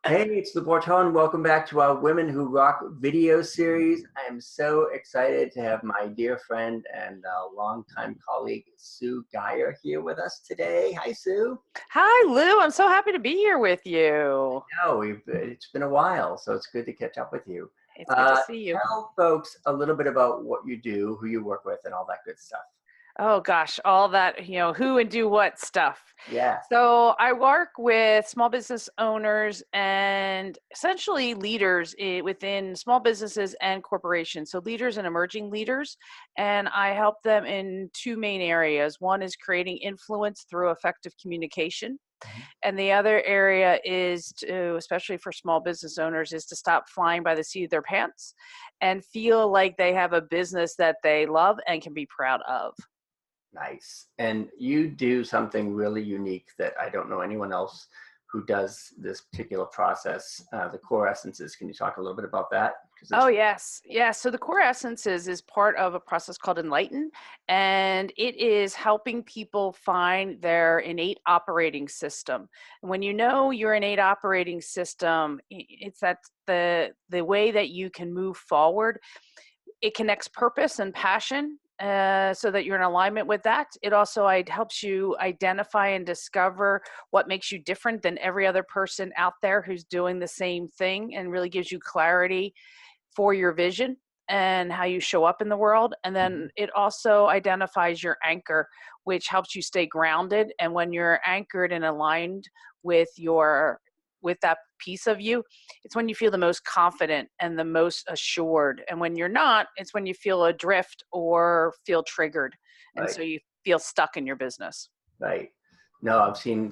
Hey, it's the Bortone. Welcome back to our Women Who Rock video series. I am so excited to have my dear friend and longtime colleague, Sue Guiher, here with us today. Hi, Sue. Hi, Lou. I'm so happy to be here with you. No, it's been a while, so it's good to catch up with you. It's good to see you. Tell folks a little bit about what you do, who you work with, and all that good stuff. Oh gosh, all that, who and do what stuff. Yeah. So I work with small business owners and essentially leaders within small businesses and corporations. So leaders and emerging leaders. And I help them in two main areas. One is creating influence through effective communication. Mhm. And the other area is to, especially for small business owners, is to stop flying by the seat of their pants and feel like they have a business that they love and can be proud of. Nice. And you do something really unique that I don't know anyone else who does this particular process. The core essences. Can you talk a little bit about that? Because Oh, it's yes. Yeah. So the core essences is part of a process called Enlighten, and it is helping people find their innate operating system. And when you know your innate operating system, it's that the way that you can move forward. It connects purpose and passion so that you're in alignment with that. It also helps you identify and discover what makes you different than every other person out there who's doing the same thing, and really gives you clarity for your vision and how you show up in the world. And then it also identifies your anchor, which helps you stay grounded. And when you're anchored and aligned with that piece of you, it's when you feel the most confident and the most assured. And when you're not, it's when you feel adrift or feel triggered. And right. so you feel stuck in your business. Right. No, I've seen,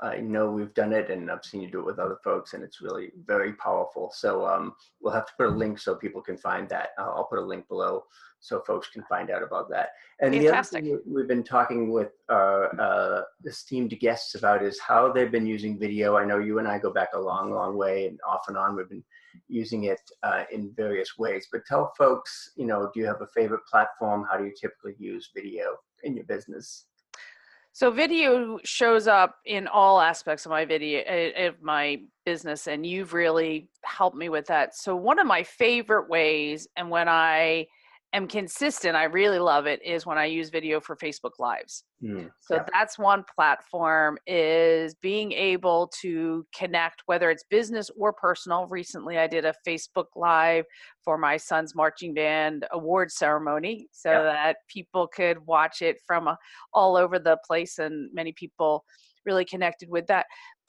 I know we've done it and I've seen you do it with other folks and it's really very powerful. So we'll have to put a link so people can find that. I'll put a link below so folks can find out about that. And the other Fantastic. thing we've been talking with our esteemed guests about is how they've been using video. I know you and I go back a long, long way, and off and on we've been using it in various ways. But tell folks, do you have a favorite platform? How do you typically use video in your business? So video shows up in all aspects of my business, and you've really helped me with that. So one of my favorite ways, and when I am consistent, I really love it, is when I use video for Facebook Lives. So Yeah. that's one platform, is being able to connect, whether it's business or personal. Recently, I did a Facebook Live for my son's marching band award ceremony so Yeah. that people could watch it from all over the place, and many people really connected with that.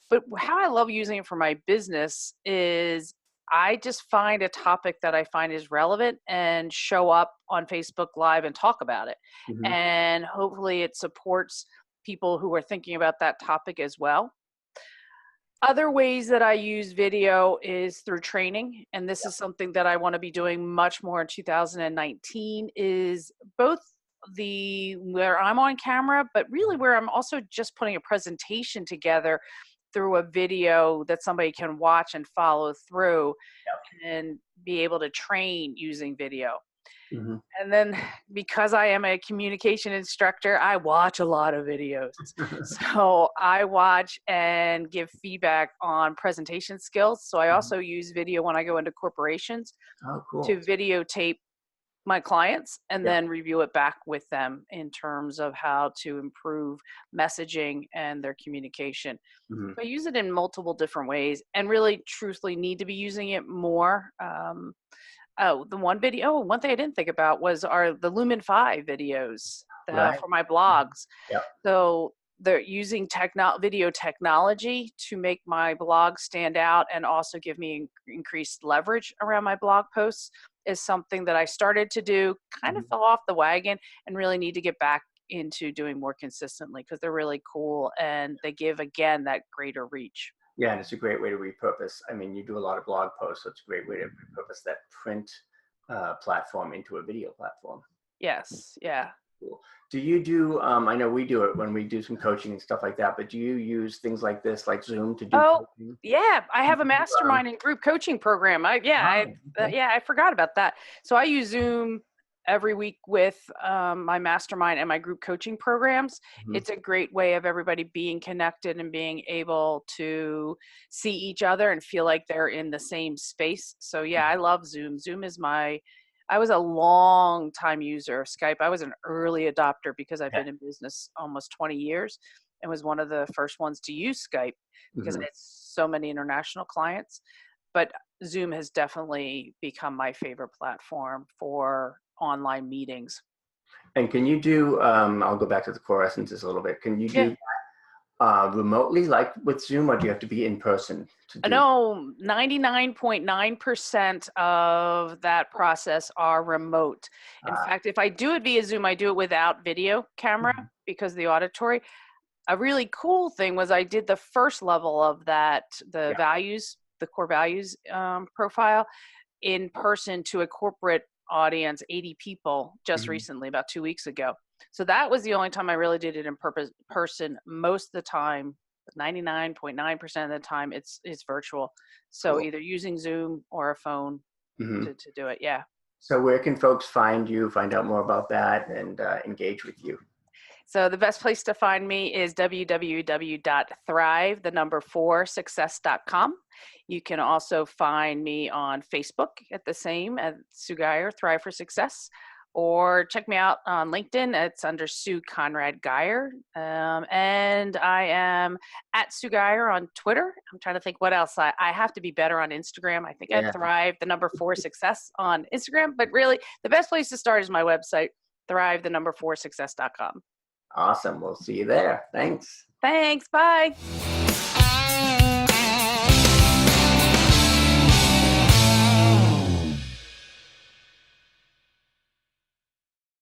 But how I love using it for my business is I just find a topic that I find is relevant and show up on Facebook Live and talk about it. Hmm. And hopefully it supports people who are thinking about that topic as well. Other ways that I use video is through training, and this is something that I want to be doing much more in 2019, is both the where I'm on camera, but really where I'm also just putting a presentation together through a video that somebody can watch and follow through and be able to train using video. Hmm. And then because I am a communication instructor, I watch a lot of videos. So I watch and give feedback on presentation skills. So I also use video when I go into corporations Oh, cool. to videotape my clients and Yeah. then review it back with them in terms of how to improve messaging and their communication. Hmm. I use it in multiple different ways, and really truthfully need to be using it more. One thing I didn't think about are the Lumen 5 videos Right. for my blogs. Yep. So they're using video technology to make my blog stand out and also give me increased leverage around my blog posts, is something that I started to do, kind of Mhm. fell off the wagon, and really need to get back into doing more consistently because they're really cool and they give, again, that greater reach. Yeah, and it's a great way to repurpose. I mean, you do a lot of blog posts, so it's a great way to repurpose that print platform into a video platform. Yes. Yeah. Cool. Do you do, I know we do it when we do some coaching and stuff like that, but do you use things like this, like Zoom, to do Oh, coaching? yeah, I have a Um, mastermind and group coaching program. oh, okay. Yeah, I forgot about that. So I use Zoom every week with my mastermind and my group coaching programs. Mhm. It's a great way of everybody being connected and being able to see each other and feel like they're in the same space. So yeah, I love Zoom. I was a long time user of Skype. I was an early adopter because I've Yeah. been in business almost 20 years and was one of the first ones to use Skype because I Mhm. had so many international clients. But Zoom has definitely become my favorite platform for online meetings. And can you do, I'll go back to the core essences a little bit. Can you Yeah. do remotely like with Zoom, or do you have to be in person to do? No, 99.9% of that process are remote. In Uh, fact, if I do it via Zoom, I do it without video camera Mhm. because the auditory. A really cool thing was I did the first level of that, Yeah. the core values profile in person to a corporate audience, 80 people, just Mhm. recently, about 2 weeks ago. So that was the only time I really did it in person. Most of the time, 99.9% of the time, it's virtual. So Cool. either using Zoom or a phone Mhm. to do it. Yeah. So where can folks find you, find out more about that, and engage with you? So the best place to find me is www.thrive, the number 4success.com. You can also find me on Facebook at the same at Sue Guiher, Thrive for Success, or check me out on LinkedIn. It's under Sue Conrad Guiher. And I am at Sue Guiher on Twitter. I'm trying to think what else. I have to be better on Instagram. I think I Yeah. Thrive, the number 4success on Instagram. But really, the best place to start is my website, thrive, the number 4success.com. Awesome. We'll see you there. Thanks. Thanks. Bye.